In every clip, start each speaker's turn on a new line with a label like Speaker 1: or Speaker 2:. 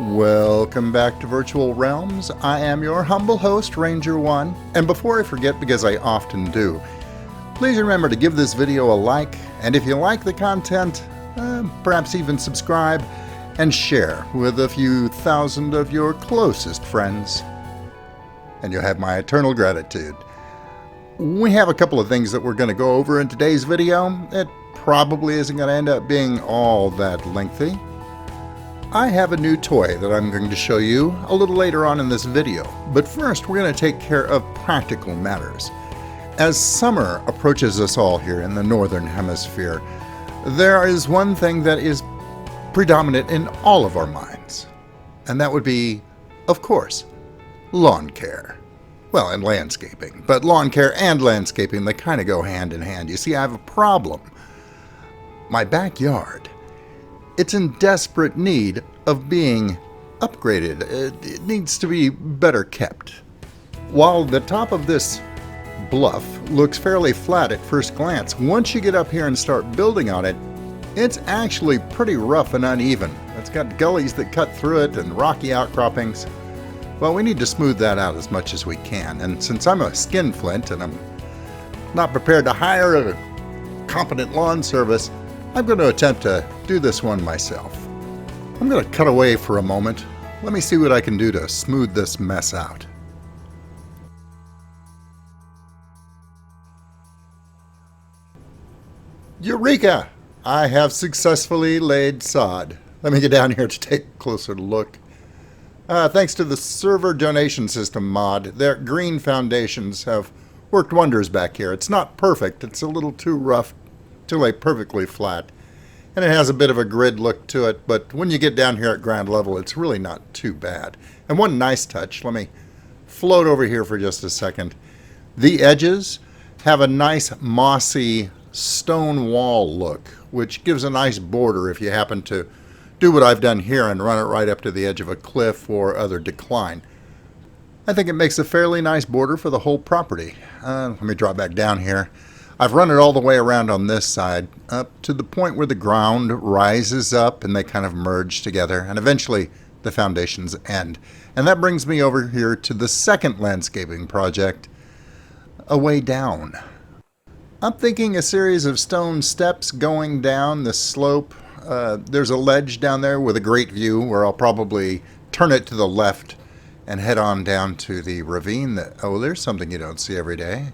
Speaker 1: Welcome back to Virtual Realms. I am your humble host, Ranger One. And before I forget, because I often do, please remember to give this video a like, and if you like the content, perhaps even subscribe and share with a few thousand of your closest friends. And you'll have my eternal gratitude. We have a couple of things that we're going to go over in today's video. It probably isn't going to end up being all that lengthy. I have a new toy that I'm going to show you a little later on in this video, but first we're going to take care of practical matters. As summer approaches us all here in the Northern Hemisphere, there is one thing that is predominant in all of our minds, and that would be, of course, lawn care. Well, and landscaping, but lawn care and landscaping, they kind of go hand in hand. You see, I have a problem. My backyard, it's in desperate need of being upgraded. It needs to be better kept. While the top of this bluff looks fairly flat at first glance, once you get up here and start building on it, it's actually pretty rough and uneven. It's got gullies that cut through it and rocky outcroppings. Well, we need to smooth that out as much as we can. And since I'm a skinflint and I'm not prepared to hire a competent lawn service, I'm going to attempt to do this one myself. I'm going to cut away for a moment. Let me see what I can do to smooth this mess out. Eureka! I have successfully laid sod. Let me get down here to take a closer look. Thanks to the server donation system mod, their green foundations have worked wonders back here. It's not perfect. It's a little too rough to lay perfectly flat, and it has a bit of a grid look to it, but when you get down here at ground level, it's really not too bad. And one nice touch, let me float over here for just a second. The edges have a nice mossy stone wall look, which gives a nice border if you happen to do what I've done here and run it right up to the edge of a cliff or other decline. I think it makes a fairly nice border for the whole property. Let me drop back down here. I've run it all the way around on this side up to the point where the ground rises up and they kind of merge together, and eventually the foundations end. And that brings me over here to the second landscaping project, a way down. I'm thinking a series of stone steps going down the slope. There's a ledge down there with a great view where I'll probably turn it to the left and head on down to the ravine that, oh, there's something you don't see every day.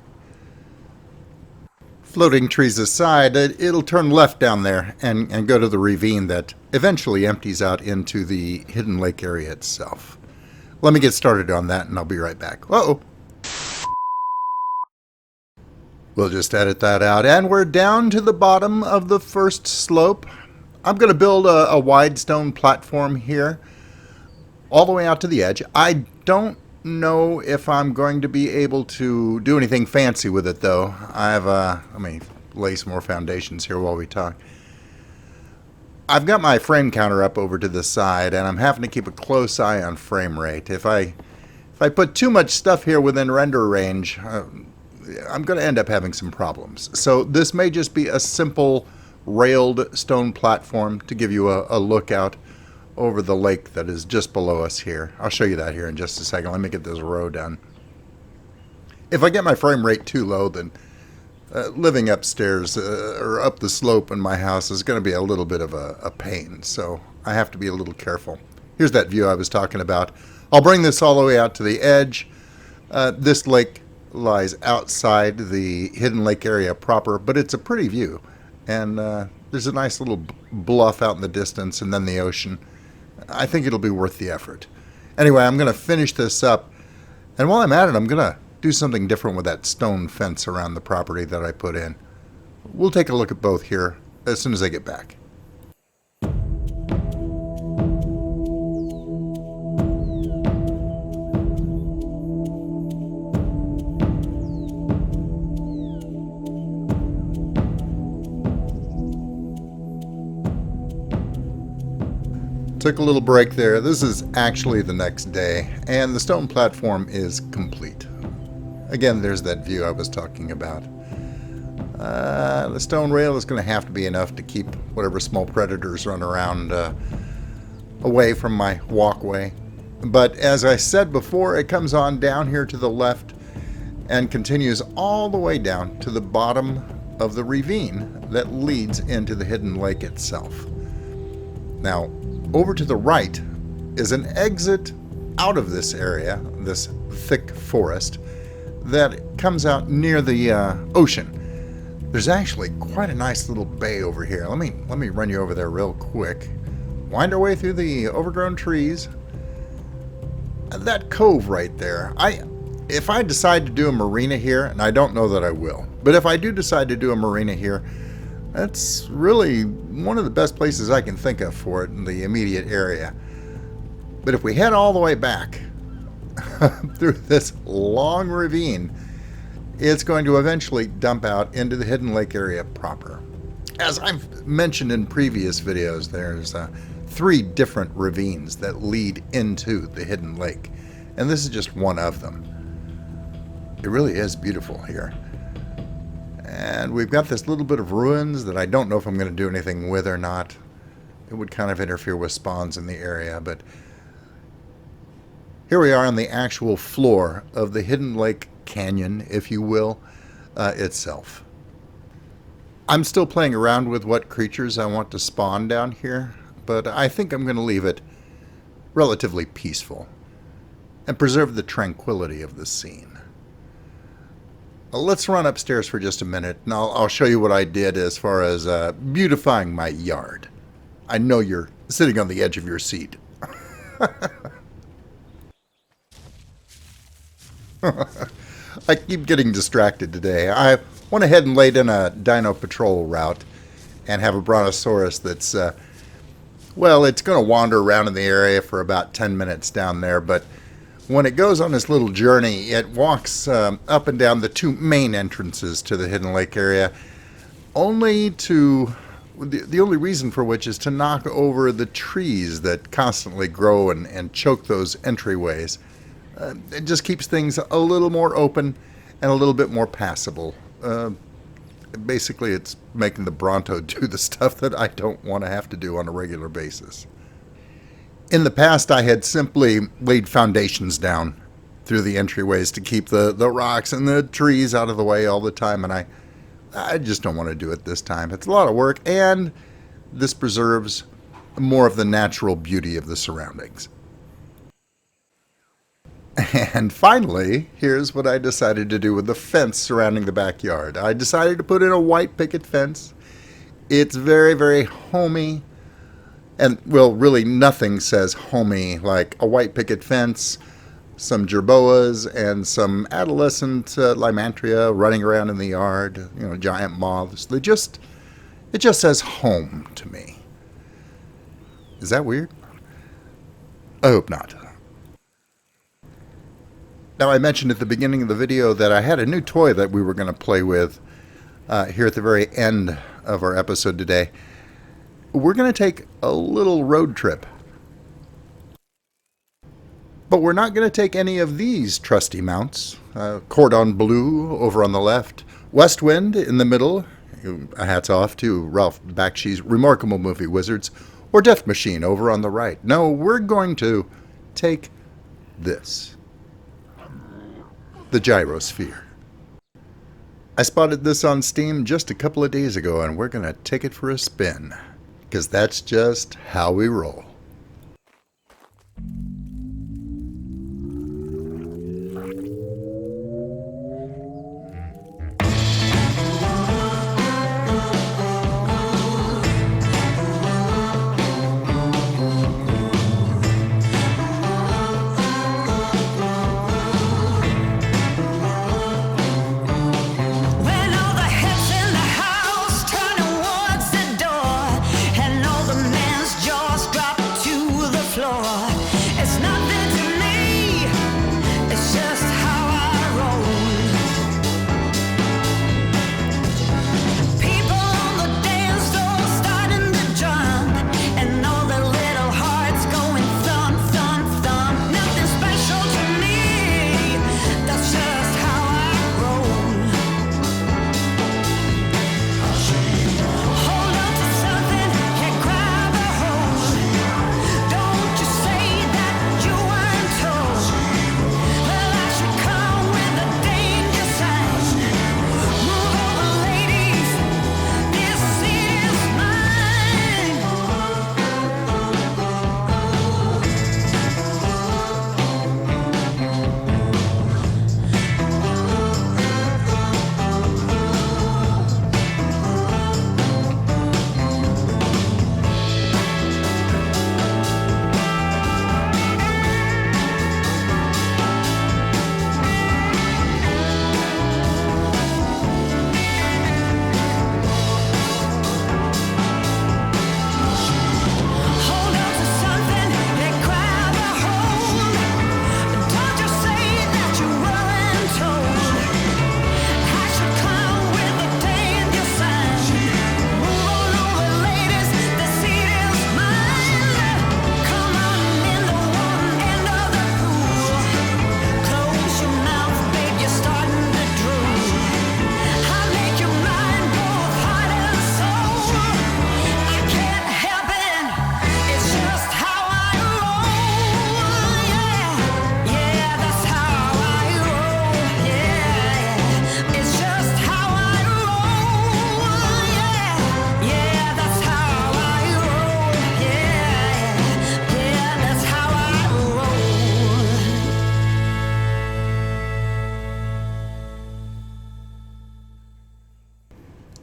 Speaker 1: Floating trees aside, it'll turn left down there and go to the ravine that eventually empties out into the hidden lake area itself. Let me get started on that and I'll be right back. Uh-oh. We'll just edit that out, and we're down to the bottom of the first slope. I'm going to build a wide stone platform here all the way out to the edge. I don't know if I'm going to be able to do anything fancy with it, though. Let me lay some more foundations here while we talk. I've got my frame counter up over to the side, and I'm having to keep a close eye on frame rate. If I put too much stuff here within render range, I'm going to end up having some problems. So this may just be a simple railed stone platform to give you a look out over the lake that is just below us here. I'll show you that here in just a second. Let me get this row done. If I get my frame rate too low, then living upstairs or up the slope in my house is going to be a little bit of a pain. So I have to be a little careful. Here's that view I was talking about. I'll bring this all the way out to the edge. This lake lies outside the hidden lake area proper, but it's a pretty view. And there's a nice little bluff out in the distance and then the ocean. I think it'll be worth the effort. Anyway, I'm going to finish this up. And while I'm at it, I'm going to do something different with that stone fence around the property that I put in. We'll take a look at both here as soon as I get back. Took a little break there. This is actually the next day, and the stone platform is complete. Again, there's that view I was talking about. The stone rail is going to have to be enough to keep whatever small predators run around away from my walkway. But as I said before, it comes on down here to the left and continues all the way down to the bottom of the ravine that leads into the hidden lake itself. Now, over to the right is an exit out of this area, this thick forest, that comes out near the ocean. There's actually quite a nice little bay over here. Let me run you over there real quick. Wind our way through the overgrown trees. That cove right there. If I decide to do a marina here, and I don't know that I will, but if I do decide to do a marina here, that's really one of the best places I can think of for it in the immediate area. But if we head all the way back through this long ravine, it's going to eventually dump out into the hidden lake area proper. As I've mentioned in previous videos, there's 3 different ravines that lead into the hidden lake, and this is just one of them. It really is beautiful here. And we've got this little bit of ruins that I don't know if I'm going to do anything with or not. It would kind of interfere with spawns in the area, but here we are on the actual floor of the hidden lake canyon, if you will, itself. I'm still playing around with what creatures I want to spawn down here, but I think I'm going to leave it relatively peaceful and preserve the tranquility of the scene. Let's run upstairs for just a minute, and I'll show you what I did as far as beautifying my yard. I know you're sitting on the edge of your seat. I keep getting distracted today. I went ahead and laid in a Dino Patrol route and have a Brontosaurus that's, well, it's going to wander around in the area for about 10 minutes down there, but when it goes on this little journey, it walks up and down the 2 main entrances to the hidden lake area, only to, the only reason for which is to knock over the trees that constantly grow and choke those entryways. It just keeps things a little more open and a little bit more passable. Basically, it's making the Bronto do the stuff that I don't want to have to do on a regular basis. In the past, I had simply laid foundations down through the entryways to keep the rocks and the trees out of the way all the time, and I just don't want to do it this time. It's a lot of work, and this preserves more of the natural beauty of the surroundings. And finally, here's what I decided to do with the fence surrounding the backyard. I decided to put in a white picket fence. It's very, very homey. And, well, really nothing says homey like a white picket fence, some jerboas, and some adolescent Lymantria running around in the yard, you know, giant moths. It just says home to me. Is that weird? I hope not. Now, I mentioned at the beginning of the video that I had a new toy that we were going to play with here at the very end of our episode today. We're going to take a little road trip. But we're not going to take any of these trusty mounts. Cordon Bleu over on the left, West Wind in the middle, hats off to Ralph Bakshi's remarkable movie Wizards, or Death Machine over on the right. No, we're going to take this. The Gyrosphere. I spotted this on Steam just a couple of days ago, and we're going to take it for a spin. Because that's just how we roll.
Speaker 2: Drop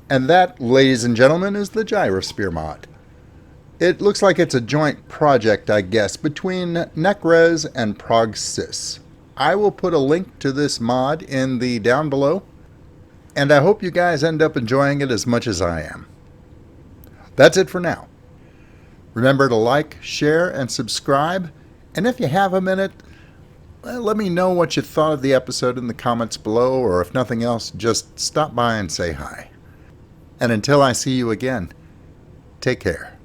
Speaker 1: And that, ladies and gentlemen, is the Gyrosphere mod. It looks like it's a joint project, I guess, between Necrez and ProgSys. I will put a link to this mod in the down below, and I hope you guys end up enjoying it as much as I am. That's it for now. Remember to like, share, and subscribe, and if you have a minute, let me know what you thought of the episode in the comments below, or if nothing else, just stop by and say hi. And until I see you again, take care.